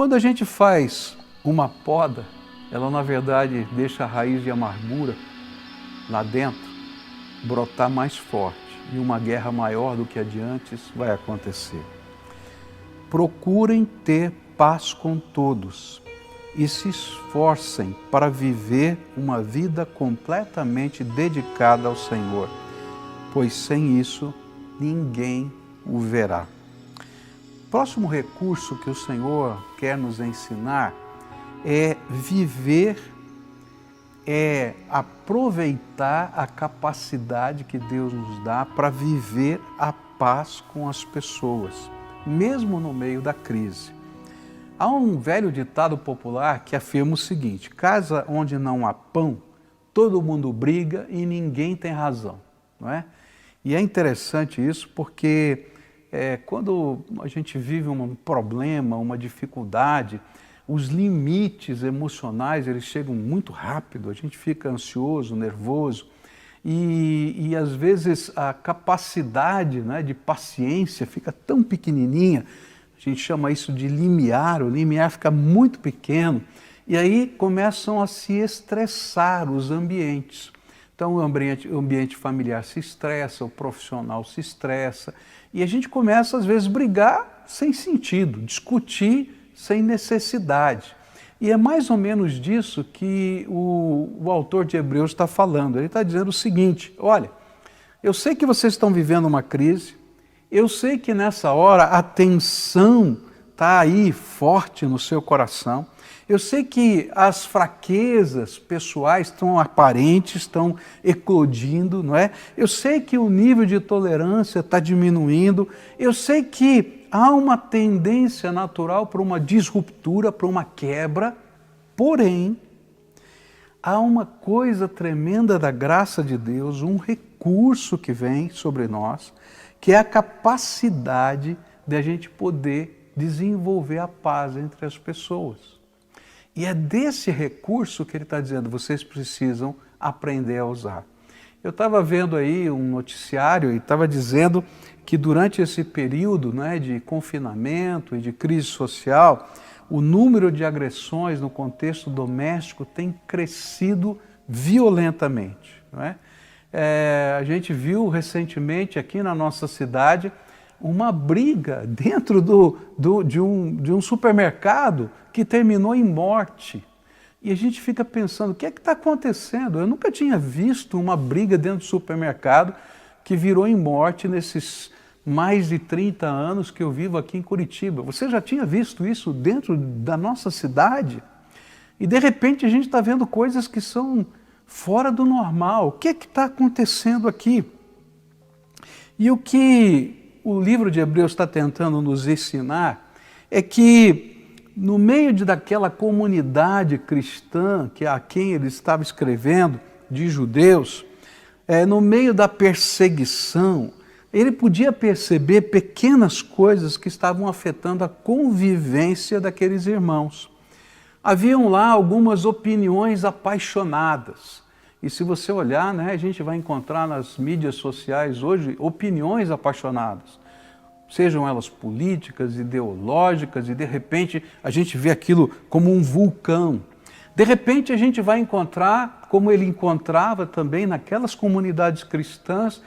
Quando a gente faz uma poda, ela na verdade deixa a raiz de amargura lá dentro brotar mais forte e uma guerra maior do que a de antes vai acontecer. Procurem ter paz com todos e se esforcem para viver uma vida completamente dedicada ao Senhor, pois sem isso ninguém o verá. Próximo recurso que o Senhor quer nos ensinar é viver, é aproveitar a capacidade que Deus nos dá para viver a paz com as pessoas, mesmo no meio da crise. Há um velho ditado popular que afirma o seguinte: casa onde não há pão, todo mundo briga e ninguém tem razão, não é? E é interessante isso porque quando a gente vive um problema, uma dificuldade, os limites emocionais eles chegam muito rápido, a gente fica ansioso, nervoso e às vezes a capacidade, né, de paciência fica tão pequenininha, a gente chama isso de limiar, o limiar fica muito pequeno e aí começam a se estressar os ambientes. Então o ambiente familiar se estressa, o profissional se estressa e a gente começa às vezes a brigar sem sentido, discutir sem necessidade. E é mais ou menos disso que o autor de Hebreus está falando. Ele está dizendo o seguinte: olha, eu sei que vocês estão vivendo uma crise, eu sei que nessa hora a tensão está aí forte no seu coração, eu sei que as fraquezas pessoais estão aparentes, estão eclodindo, não é? Eu sei que o nível de tolerância está diminuindo, eu sei que há uma tendência natural para uma disruptura, para uma quebra, porém, há uma coisa tremenda da graça de Deus, um recurso que vem sobre nós, que é a capacidade de a gente poder desenvolver a paz entre as pessoas. E é desse recurso que ele está dizendo, vocês precisam aprender a usar. Eu estava vendo aí um noticiário e estava dizendo que durante esse período, né, de confinamento e de crise social, o número de agressões no contexto doméstico tem crescido violentamente, não é? A gente viu recentemente aqui na nossa cidade uma briga dentro de um supermercado que terminou em morte. E a gente fica pensando, o que é que está acontecendo? Eu nunca tinha visto uma briga dentro do supermercado que virou em morte nesses mais de 30 anos que eu vivo aqui em Curitiba. Você já tinha visto isso dentro da nossa cidade? E de repente a gente está vendo coisas que são fora do normal. O que é que está acontecendo aqui? E o que o livro de Hebreus está tentando nos ensinar é que no meio daquela comunidade cristã a quem ele estava escrevendo, de judeus, no meio da perseguição, ele podia perceber pequenas coisas que estavam afetando a convivência daqueles irmãos. Haviam lá algumas opiniões apaixonadas. E se você olhar, né, a gente vai encontrar nas mídias sociais hoje opiniões apaixonadas. Sejam elas políticas, ideológicas, e de repente a gente vê aquilo como um vulcão. De repente a gente vai encontrar, como ele encontrava também naquelas comunidades cristãs,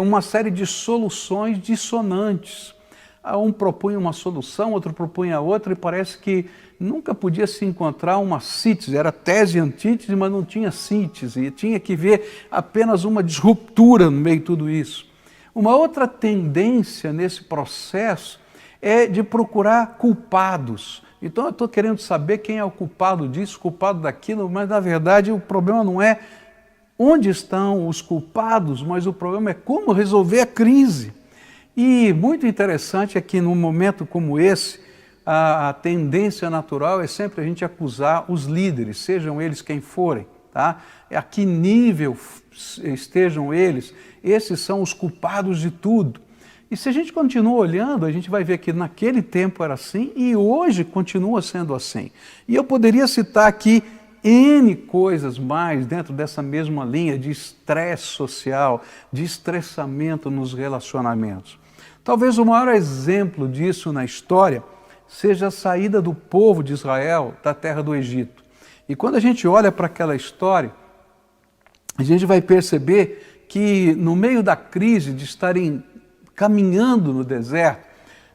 uma série de soluções dissonantes. Um propunha uma solução, outro propunha outra, e parece que nunca podia se encontrar uma síntese, era tese e antítese, mas não tinha síntese, e tinha que ver apenas uma disruptura no meio de tudo isso. Uma outra tendência nesse processo é de procurar culpados. Então eu estou querendo saber quem é o culpado disso, culpado daquilo, mas na verdade o problema não é onde estão os culpados, mas o problema é como resolver a crise. E muito interessante é que num momento como esse, a tendência natural é sempre a gente acusar os líderes, sejam eles quem forem, tá? A que nível estejam eles, esses são os culpados de tudo. E se a gente continua olhando, a gente vai ver que naquele tempo era assim e hoje continua sendo assim. E eu poderia citar aqui N coisas mais dentro dessa mesma linha de estresse social, de estressamento nos relacionamentos. Talvez o maior exemplo disso na história seja a saída do povo de Israel da terra do Egito. E quando a gente olha para aquela história, a gente vai perceber que no meio da crise de estarem caminhando no deserto,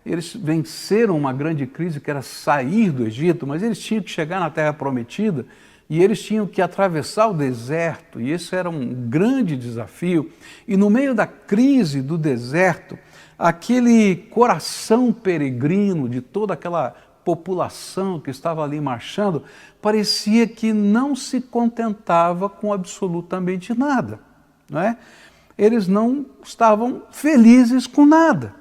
eles venceram uma grande crise que era sair do Egito, mas eles tinham que chegar na terra prometida e eles tinham que atravessar o deserto, e esse era um grande desafio. E no meio da crise do deserto, aquele coração peregrino de toda aquela população que estava ali marchando, parecia que não se contentava com absolutamente nada, não é? Eles não estavam felizes com nada.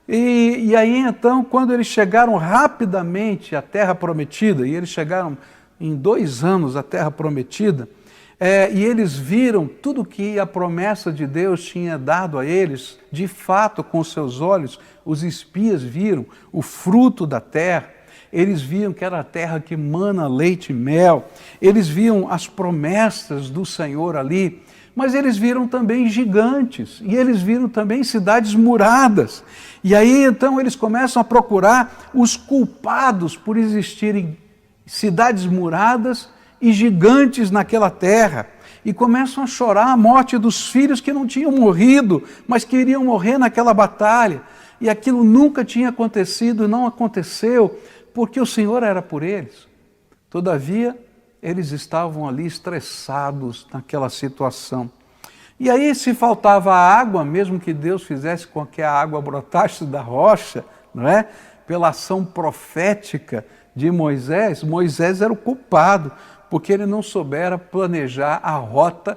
E aí então, quando eles chegaram rapidamente à terra prometida, e eles chegaram em 2 anos à terra prometida, e eles viram tudo que a promessa de Deus tinha dado a eles, de fato com seus olhos, os espias viram o fruto da terra, eles viam que era a terra que mana leite e mel, eles viam as promessas do Senhor ali, mas eles viram também gigantes, e eles viram também cidades muradas. E aí então eles começam a procurar os culpados por existirem cidades muradas e gigantes naquela terra, e começam a chorar a morte dos filhos que não tinham morrido, mas que iriam morrer naquela batalha, e aquilo nunca tinha acontecido, não aconteceu, porque o Senhor era por eles. Todavia, eles estavam ali estressados naquela situação. E aí, se faltava água, mesmo que Deus fizesse com que a água brotasse da rocha, não é? Pela ação profética de Moisés, Moisés era o culpado, porque ele não soubera planejar a rota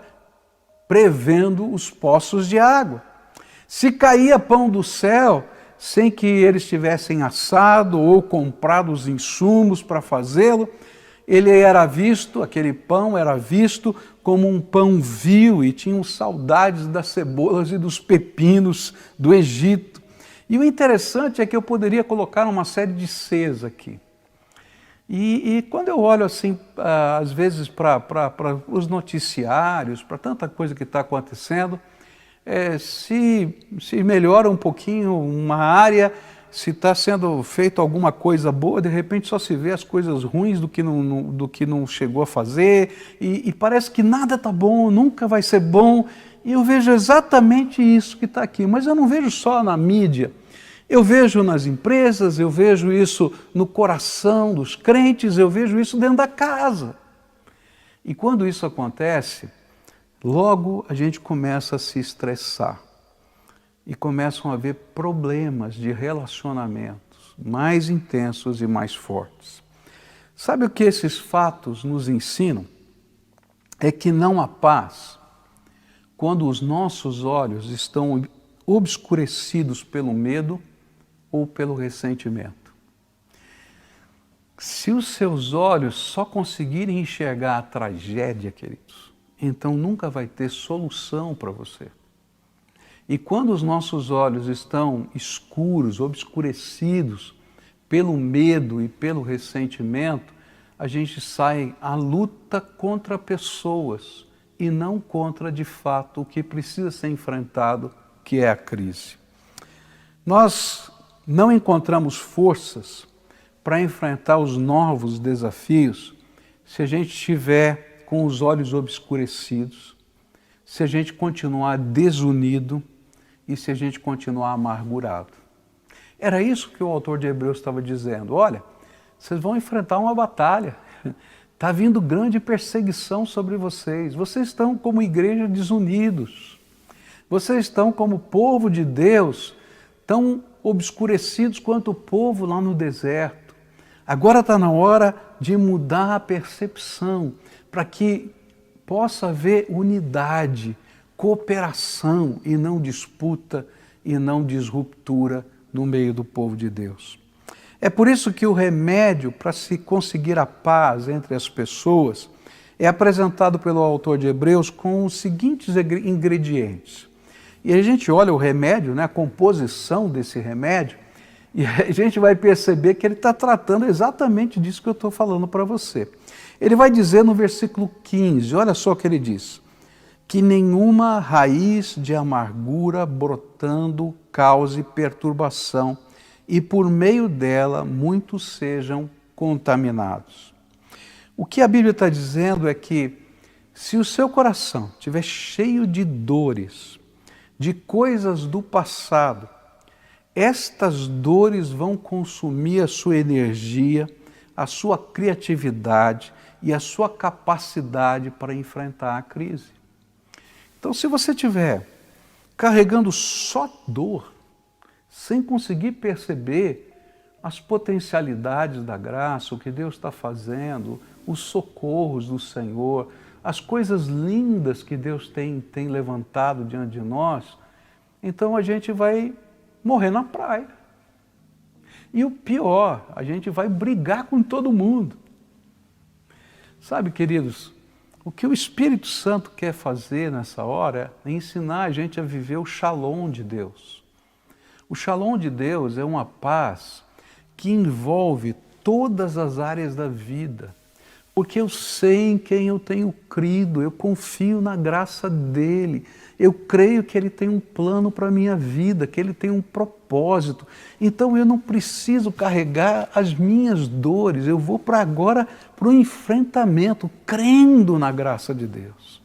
prevendo os poços de água. Se caía pão do céu, sem que eles tivessem assado ou comprado os insumos para fazê-lo, ele era visto, aquele pão era visto como um pão vil, e tinham saudades das cebolas e dos pepinos do Egito. E o interessante é que eu poderia colocar uma série de Cs aqui. E quando eu olho assim, às vezes para os noticiários, para tanta coisa que está acontecendo, se melhora um pouquinho uma área, se está sendo feito alguma coisa boa, de repente só se vê as coisas ruins do que não chegou a fazer, e parece que nada está bom, nunca vai ser bom, e eu vejo exatamente isso que está aqui, mas eu não vejo só na mídia, eu vejo nas empresas, eu vejo isso no coração dos crentes, eu vejo isso dentro da casa. E quando isso acontece, logo a gente começa a se estressar. E começam a haver problemas de relacionamentos mais intensos e mais fortes. Sabe o que esses fatos nos ensinam? É que não há paz quando os nossos olhos estão obscurecidos pelo medo ou pelo ressentimento. Se os seus olhos só conseguirem enxergar a tragédia, queridos, então nunca vai ter solução para você. E quando os nossos olhos estão escuros, obscurecidos pelo medo e pelo ressentimento, a gente sai à luta contra pessoas e não contra, de fato, o que precisa ser enfrentado, que é a crise. Nós não encontramos forças para enfrentar os novos desafios se a gente estiver com os olhos obscurecidos, se a gente continuar desunido e se a gente continuar amargurado. Era isso que o autor de Hebreus estava dizendo. Olha, vocês vão enfrentar uma batalha, está vindo grande perseguição sobre vocês, vocês estão como igreja desunidos, vocês estão como povo de Deus, tão obscurecidos quanto o povo lá no deserto. Agora está na hora de mudar a percepção, para que possa haver unidade, cooperação e não disputa e não disruptura no meio do povo de Deus. É por isso que o remédio para se conseguir a paz entre as pessoas é apresentado pelo autor de Hebreus com os seguintes ingredientes. E a gente olha o remédio, né, a composição desse remédio, e a gente vai perceber que ele está tratando exatamente disso que eu estou falando para você. Ele vai dizer no versículo 15, olha só o que ele diz: que nenhuma raiz de amargura brotando cause perturbação, e por meio dela muitos sejam contaminados. O que a Bíblia está dizendo é que se o seu coração estiver cheio de dores, de coisas do passado, estas dores vão consumir a sua energia, a sua criatividade e a sua capacidade para enfrentar a crise. Então, se você estiver carregando só dor, sem conseguir perceber as potencialidades da graça, o que Deus está fazendo, os socorros do Senhor, as coisas lindas que Deus tem levantado diante de nós, então a gente vai morrer na praia. E o pior, a gente vai brigar com todo mundo. Sabe, queridos, o que o Espírito Santo quer fazer nessa hora é ensinar a gente a viver o shalom de Deus. O shalom de Deus é uma paz que envolve todas as áreas da vida. Porque eu sei em quem eu tenho crido, eu confio na graça dEle, eu creio que Ele tem um plano para a minha vida, que Ele tem um propósito. Então eu não preciso carregar as minhas dores, eu vou agora para o enfrentamento, crendo na graça de Deus.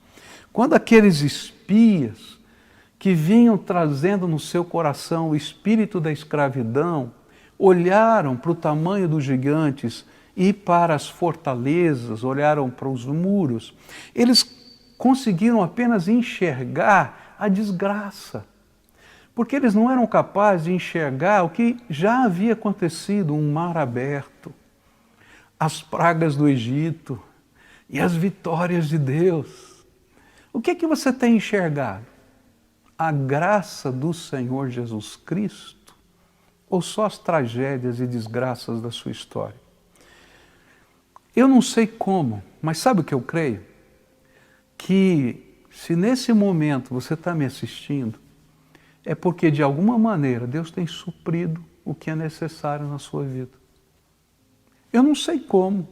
Quando aqueles espias que vinham trazendo no seu coração o espírito da escravidão, olharam para o tamanho dos gigantes e para as fortalezas, olharam para os muros, eles conseguiram apenas enxergar a desgraça, porque eles não eram capazes de enxergar o que já havia acontecido, um mar aberto, as pragas do Egito e as vitórias de Deus. O que é que você tem enxergado? A graça do Senhor Jesus Cristo ou só as tragédias e desgraças da sua história? Eu não sei como, mas sabe o que eu creio? Que se nesse momento você está me assistindo, é porque de alguma maneira Deus tem suprido o que é necessário na sua vida. Eu não sei como,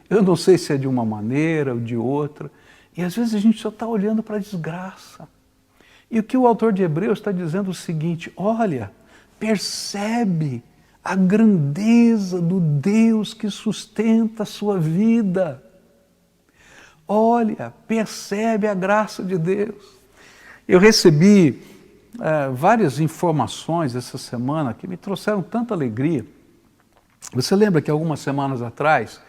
eu não sei se é de uma maneira ou de outra, e às vezes a gente só está olhando para a desgraça. E o que o autor de Hebreus está dizendo é o seguinte: olha, percebe a grandeza do Deus que sustenta a sua vida. Olha, percebe a graça de Deus. Eu recebi várias informações essa semana que me trouxeram tanta alegria. Você lembra que algumas semanas atrás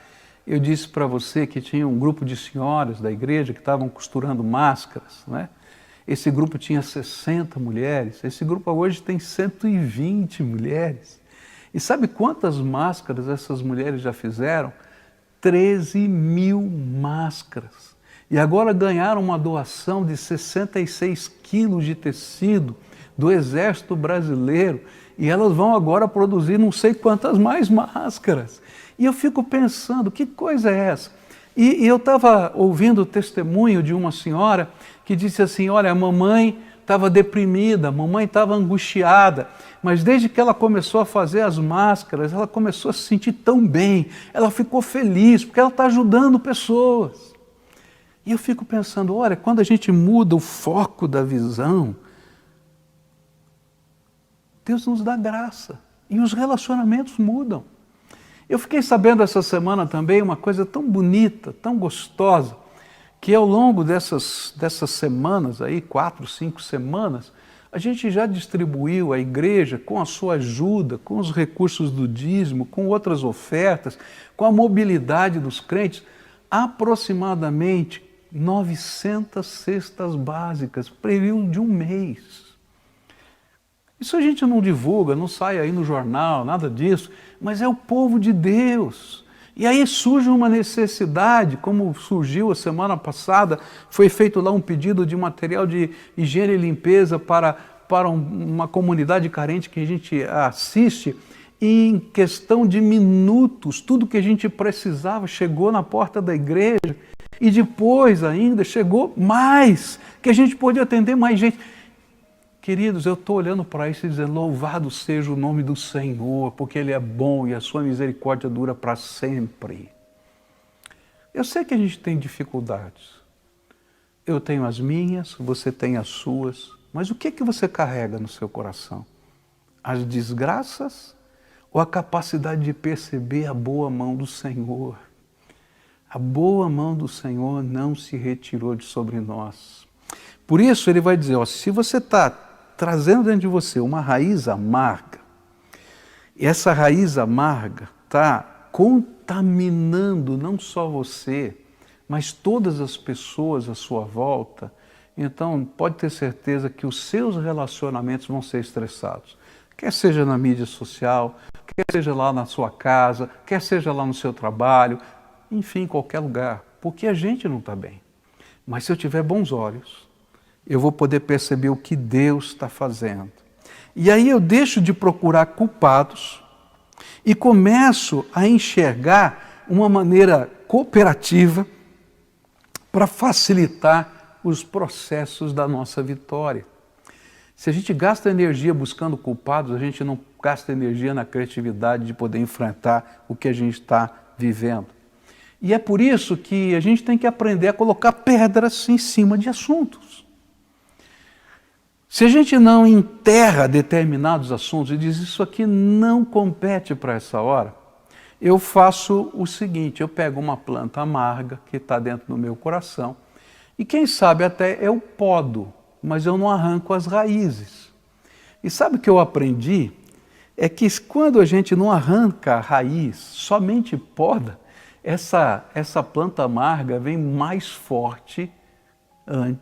eu disse para você que tinha um grupo de senhoras da igreja que estavam costurando máscaras, né? Esse grupo tinha 60 mulheres, esse grupo hoje tem 120 mulheres. E sabe quantas máscaras essas mulheres já fizeram? 13.000 máscaras. E agora ganharam uma doação de 66 quilos de tecido do Exército Brasileiro. E elas vão agora produzir não sei quantas mais máscaras. E eu fico pensando, que coisa é essa? E eu estava ouvindo o testemunho de uma senhora que disse assim: olha, a mamãe estava deprimida, a mamãe estava angustiada, mas desde que ela começou a fazer as máscaras, ela começou a se sentir tão bem, ela ficou feliz, porque ela está ajudando pessoas. E eu fico pensando, olha, quando a gente muda o foco da visão, Deus nos dá graça, e os relacionamentos mudam. Eu fiquei sabendo essa semana também uma coisa tão bonita, tão gostosa, que ao longo dessas semanas aí, 4, 5 semanas, a gente já distribuiu à igreja, com a sua ajuda, com os recursos do dízimo, com outras ofertas, com a mobilidade dos crentes, aproximadamente 900 cestas básicas, período de um mês. Isso a gente não divulga, não sai aí no jornal, nada disso, mas é o povo de Deus. E aí surge uma necessidade, como surgiu a semana passada, foi feito lá um pedido de material de higiene e limpeza para uma comunidade carente que a gente assiste, e em questão de minutos, tudo que a gente precisava chegou na porta da igreja, e depois ainda chegou mais, que a gente pôde atender mais gente. Queridos, eu estou olhando para isso e dizendo, louvado seja o nome do Senhor, porque Ele é bom e a sua misericórdia dura para sempre. Eu sei que a gente tem dificuldades. Eu tenho as minhas, você tem as suas, mas o que é que você carrega no seu coração? As desgraças ou a capacidade de perceber a boa mão do Senhor. A boa mão do Senhor não se retirou de sobre nós. Por isso ele vai dizer, ó, se você está trazendo dentro de você uma raiz amarga, e essa raiz amarga está contaminando não só você, mas todas as pessoas à sua volta, então pode ter certeza que os seus relacionamentos vão ser estressados. Quer seja na mídia social, quer seja lá na sua casa, quer seja lá no seu trabalho, enfim, em qualquer lugar, porque a gente não está bem. Mas se eu tiver bons olhos, eu vou poder perceber o que Deus está fazendo. E aí eu deixo de procurar culpados e começo a enxergar uma maneira cooperativa para facilitar os processos da nossa vitória. Se a gente gasta energia buscando culpados, a gente não gasta energia na criatividade de poder enfrentar o que a gente está vivendo. E é por isso que a gente tem que aprender a colocar pedras em cima de assuntos. Se a gente não enterra determinados assuntos e diz isso aqui não compete para essa hora, eu faço o seguinte, eu pego uma planta amarga que está dentro do meu coração e quem sabe até eu podo, mas eu não arranco as raízes. E sabe o que eu aprendi? É que quando a gente não arranca a raiz, somente poda, essa planta amarga vem mais forte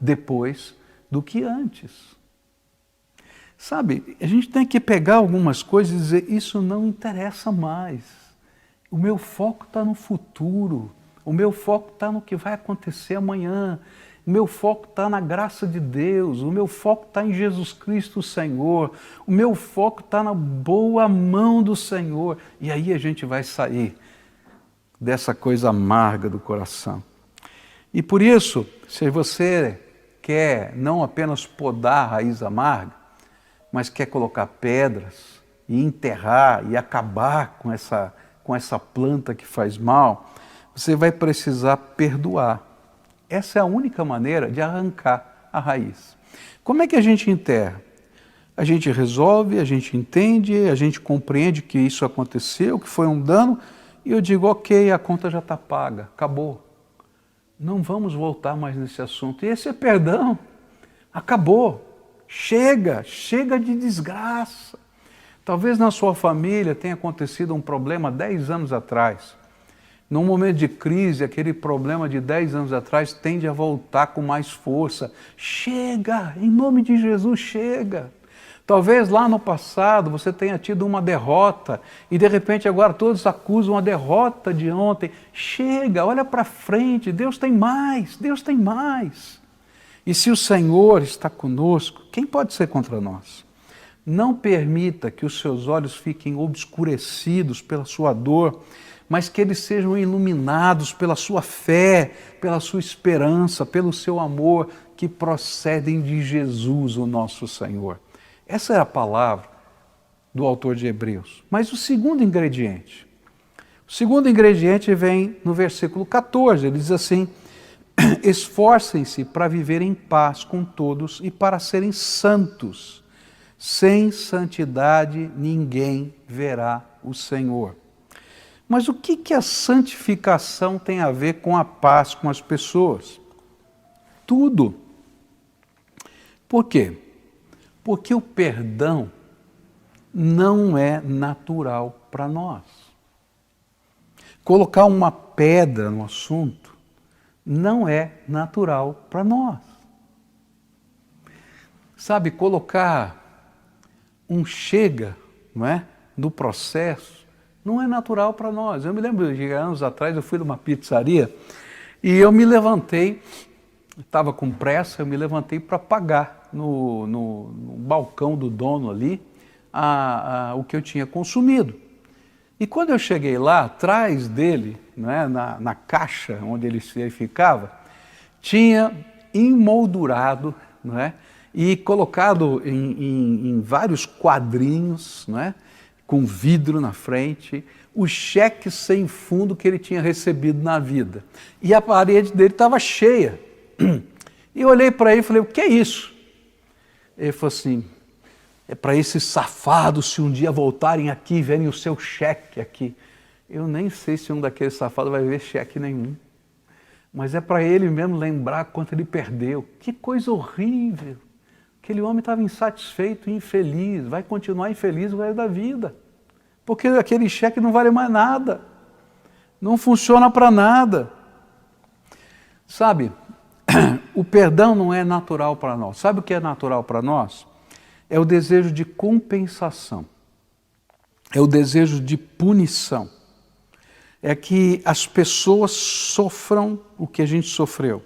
depois do que antes. Sabe, a gente tem que pegar algumas coisas e dizer, isso não interessa mais. O meu foco está no futuro, o meu foco está no que vai acontecer amanhã, o meu foco está na graça de Deus, o meu foco está em Jesus Cristo, o Senhor, o meu foco está na boa mão do Senhor. E aí a gente vai sair dessa coisa amarga do coração. E por isso, se você quer não apenas podar a raiz amarga, mas quer colocar pedras e enterrar e acabar com essa planta que faz mal, você vai precisar perdoar. Essa é a única maneira de arrancar a raiz. Como é que a gente enterra? A gente resolve, a gente entende, a gente compreende que isso aconteceu, que foi um dano, e eu digo, ok, a conta já está paga, acabou. Não vamos voltar mais nesse assunto. E esse é perdão. Acabou. Chega de desgraça. Talvez na sua família tenha acontecido um problema 10 anos atrás. Num momento de crise, aquele problema de 10 anos atrás tende a voltar com mais força. Chega, em nome de Jesus, chega. Talvez lá no passado você tenha tido uma derrota e de repente agora todos acusam a derrota de ontem. Chega, olha para frente, Deus tem mais, Deus tem mais. E se o Senhor está conosco, quem pode ser contra nós? Não permita que os seus olhos fiquem obscurecidos pela sua dor, mas que eles sejam iluminados pela sua fé, pela sua esperança, pelo seu amor, que procedem de Jesus, o nosso Senhor. Essa é a palavra do autor de Hebreus. Mas o segundo ingrediente vem no versículo 14, ele diz assim, esforcem-se para viver em paz com todos e para serem santos. Sem santidade ninguém verá o Senhor. Mas o que a santificação tem a ver com a paz com as pessoas? Tudo. Por quê? Porque o perdão não é natural para nós. Colocar uma pedra no assunto não é natural para nós. Sabe, colocar um chega, não é, no processo, não é natural para nós. Eu me lembro de anos atrás, eu fui numa pizzaria e eu me levantei, estava com pressa, eu me levantei para pagar no balcão do dono ali o que eu tinha consumido. E quando eu cheguei lá, atrás dele, né, na caixa onde ele ficava, tinha emoldurado, não é, e colocado em vários quadrinhos, não é, com vidro na frente, o cheque sem fundo que ele tinha recebido na vida. E a parede dele estava cheia. E eu olhei para ele e falei, o que é isso? Ele falou assim, é para esses safados, se um dia voltarem aqui e verem o seu cheque aqui. Eu nem sei se um daqueles safados vai ver cheque nenhum. Mas é para ele mesmo lembrar quanto ele perdeu. Que coisa horrível. Aquele homem estava insatisfeito e infeliz. Vai continuar infeliz o resto da vida. Porque aquele cheque não vale mais nada. Não funciona para nada. Sabe, o perdão não é natural para nós. Sabe o que é natural para nós? É o desejo de compensação. É o desejo de punição. É que as pessoas sofram o que a gente sofreu.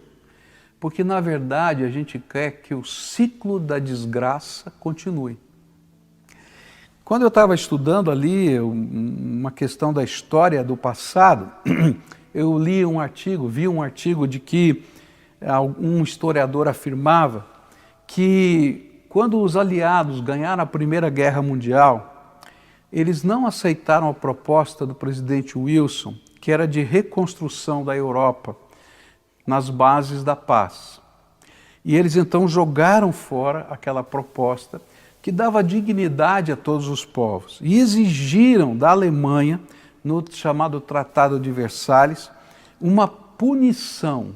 Porque, na verdade, a gente quer que o ciclo da desgraça continue. Quando eu estava estudando ali uma questão da história do passado, eu vi um artigo de que um historiador afirmava que quando os aliados ganharam a Primeira Guerra Mundial, eles não aceitaram a proposta do presidente Wilson, que era de reconstrução da Europa nas bases da paz. E eles então jogaram fora aquela proposta que dava dignidade a todos os povos e exigiram da Alemanha, no chamado Tratado de Versalhes, uma punição.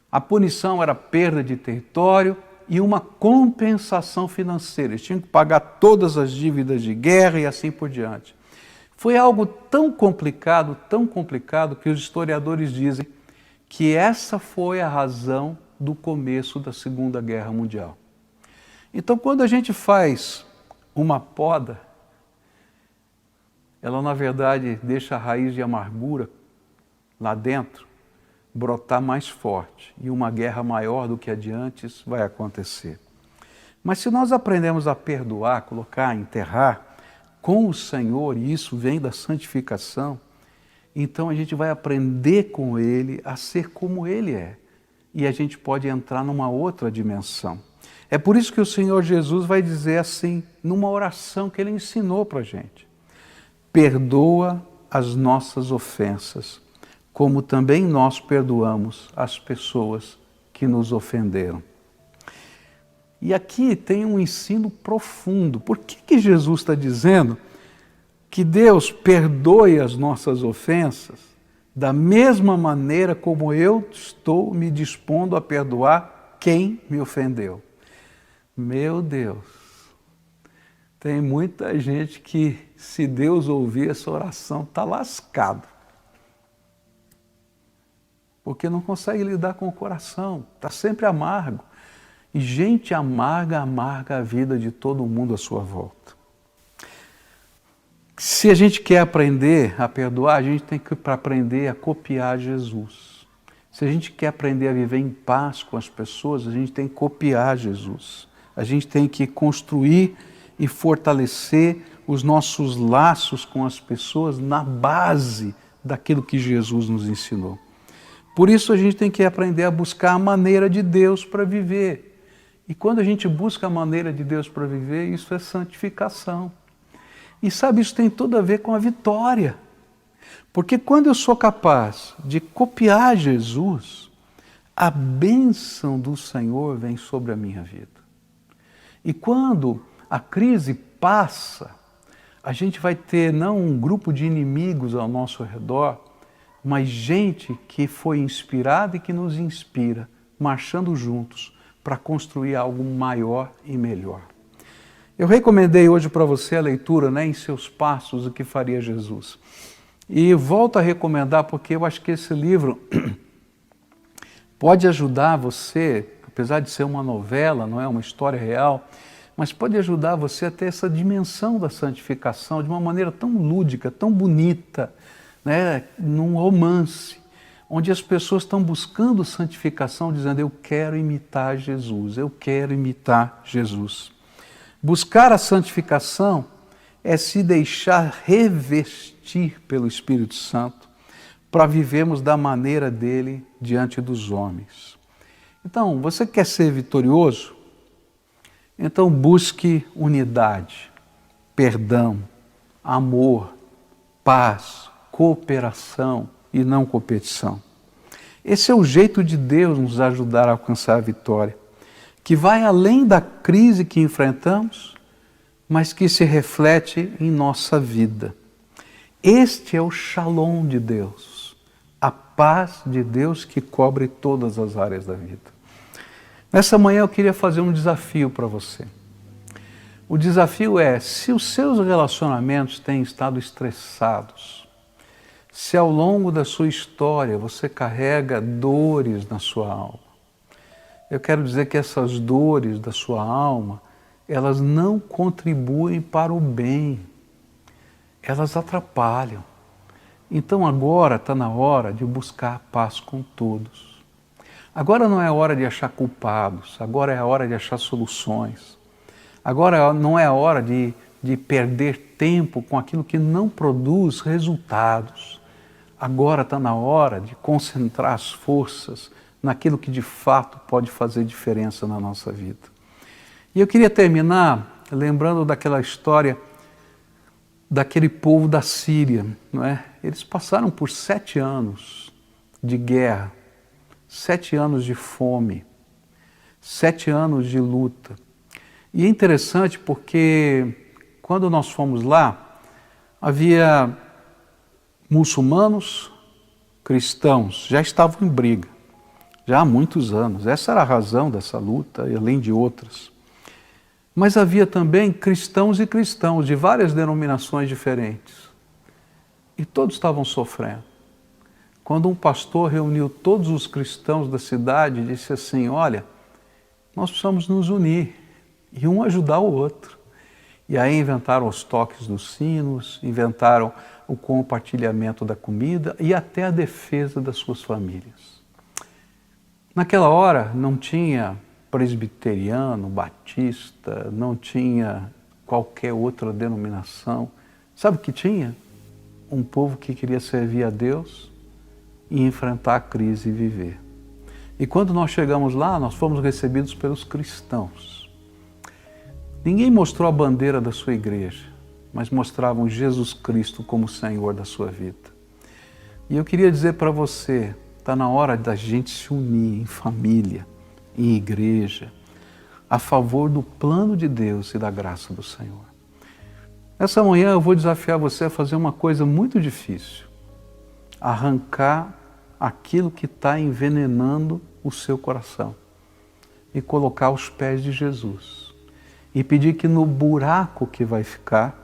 A punição era perda de território e uma compensação financeira. Eles tinham que pagar todas as dívidas de guerra e assim por diante. Foi algo tão complicado, que os historiadores dizem que essa foi a razão do começo da Segunda Guerra Mundial. Então, quando a gente faz uma poda, ela na verdade deixa a raiz de amargura lá dentro brotar mais forte e uma guerra maior do que a de antes vai acontecer. Mas se nós aprendemos a perdoar, colocar, enterrar com o Senhor, e isso vem da santificação, então a gente vai aprender com Ele a ser como Ele é. E a gente pode entrar numa outra dimensão. É por isso que o Senhor Jesus vai dizer assim, numa oração que Ele ensinou para a gente: perdoa as nossas ofensas, como também nós perdoamos as pessoas que nos ofenderam. E aqui tem um ensino profundo. Por que Jesus está dizendo que Deus perdoe as nossas ofensas da mesma maneira como eu estou me dispondo a perdoar quem me ofendeu? Meu Deus, tem muita gente que, se Deus ouvir essa oração, está lascado. Porque não consegue lidar com o coração, está sempre amargo. E gente amarga a vida de todo mundo à sua volta. Se a gente quer aprender a perdoar, a gente tem que aprender a copiar Jesus. Se a gente quer aprender a viver em paz com as pessoas, a gente tem que copiar Jesus. A gente tem que construir e fortalecer os nossos laços com as pessoas na base daquilo que Jesus nos ensinou. Por isso a gente tem que aprender a buscar a maneira de Deus para viver. E quando a gente busca a maneira de Deus para viver, isso é santificação. E sabe, isso tem tudo a ver com a vitória. Porque quando eu sou capaz de copiar Jesus, a bênção do Senhor vem sobre a minha vida. E quando a crise passa, a gente vai ter não um grupo de inimigos ao nosso redor, mas gente que foi inspirada e que nos inspira, marchando juntos para construir algo maior e melhor. Eu recomendei hoje para você a leitura, Em Seus Passos, o que faria Jesus. E volto a recomendar porque eu acho que esse livro pode ajudar você, apesar de ser uma novela, não é uma história real, mas pode ajudar você a ter essa dimensão da santificação de uma maneira tão lúdica, tão bonita, num romance, onde as pessoas estão buscando santificação, dizendo: eu quero imitar Jesus, eu quero imitar Jesus. Buscar a santificação é se deixar revestir pelo Espírito Santo para vivermos da maneira dele diante dos homens. Então, você quer ser vitorioso? Então busque unidade, perdão, amor, paz, cooperação e não competição. Esse é o jeito de Deus nos ajudar a alcançar a vitória, que vai além da crise que enfrentamos, mas que se reflete em nossa vida. Este é o Shalom de Deus, a paz de Deus que cobre todas as áreas da vida. Nessa manhã eu queria fazer um desafio para você. O desafio é, se os seus relacionamentos têm estado estressados, se ao longo da sua história você carrega dores na sua alma, eu quero dizer que essas dores da sua alma, elas não contribuem para o bem, elas atrapalham. Então agora está na hora de buscar a paz com todos. Agora não é hora de achar culpados, agora é a hora de achar soluções. Agora não é a hora de perder tempo com aquilo que não produz resultados. Agora está na hora de concentrar as forças naquilo que de fato pode fazer diferença na nossa vida. E eu queria terminar lembrando daquela história daquele povo da Síria, não é? Eles passaram por 7 anos de guerra, 7 anos de fome, 7 anos de luta. E é interessante porque quando nós fomos lá, havia muçulmanos, cristãos, já estavam em briga, já há muitos anos. Essa era a razão dessa luta, além de outras. Mas havia também cristãos e cristãos de várias denominações diferentes. E todos estavam sofrendo. Quando um pastor reuniu todos os cristãos da cidade e disse assim, olha, nós precisamos nos unir e um ajudar o outro. E aí inventaram os toques dos sinos, inventaram o compartilhamento da comida e até a defesa das suas famílias. Naquela hora não tinha presbiteriano, batista, não tinha qualquer outra denominação. Sabe o que tinha? Um povo que queria servir a Deus e enfrentar a crise e viver. E quando nós chegamos lá, nós fomos recebidos pelos cristãos. Ninguém mostrou a bandeira da sua igreja, mas mostravam Jesus Cristo como Senhor da sua vida. E eu queria dizer para você, está na hora da gente se unir em família, em igreja, a favor do plano de Deus e da graça do Senhor. Essa manhã eu vou desafiar você a fazer uma coisa muito difícil, arrancar aquilo que está envenenando o seu coração e colocar aos pés de Jesus e pedir que no buraco que vai ficar,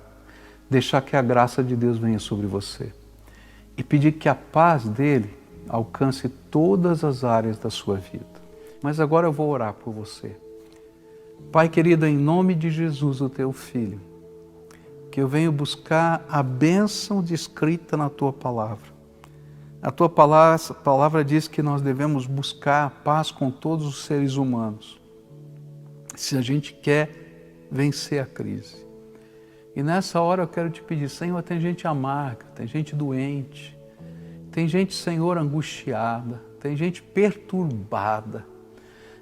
deixar que a graça de Deus venha sobre você e pedir que a paz dele alcance todas as áreas da sua vida. Mas agora eu vou orar por você. Pai querido, em nome de Jesus, o teu Filho, que eu venho buscar a bênção descrita na tua palavra. A tua palavra diz que nós devemos buscar a paz com todos os seres humanos, se a gente quer vencer a crise. E nessa hora eu quero te pedir, Senhor, tem gente amarga, tem gente doente, tem gente, Senhor, angustiada, tem gente perturbada.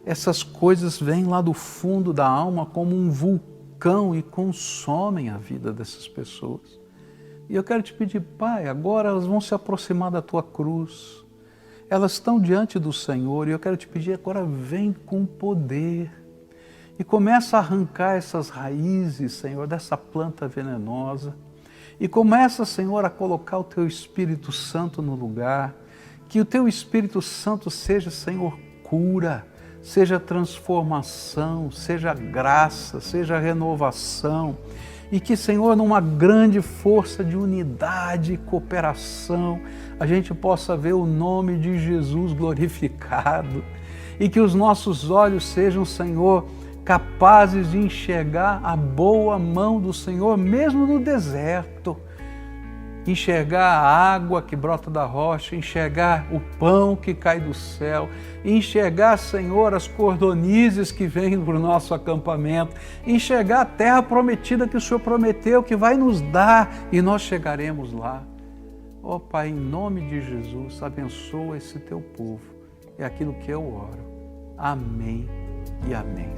Essas coisas vêm lá do fundo da alma como um vulcão e consomem a vida dessas pessoas. E eu quero te pedir, Pai, agora elas vão se aproximar da Tua cruz. Elas estão diante do Senhor e eu quero te pedir, agora vem com poder. E começa a arrancar essas raízes, Senhor, dessa planta venenosa. E começa, Senhor, a colocar o Teu Espírito Santo no lugar. Que o Teu Espírito Santo seja, Senhor, cura, seja transformação, seja graça, seja renovação. E que, Senhor, numa grande força de unidade e cooperação, a gente possa ver o nome de Jesus glorificado. E que os nossos olhos sejam, Senhor, capazes de enxergar a boa mão do Senhor, mesmo no deserto. Enxergar a água que brota da rocha, enxergar o pão que cai do céu, enxergar, Senhor, as cordonizes que vêm para o nosso acampamento, enxergar a terra prometida que o Senhor prometeu, que vai nos dar e nós chegaremos lá. Ó Pai, em nome de Jesus, abençoa esse Teu povo. É aquilo que eu oro. Amém e amém.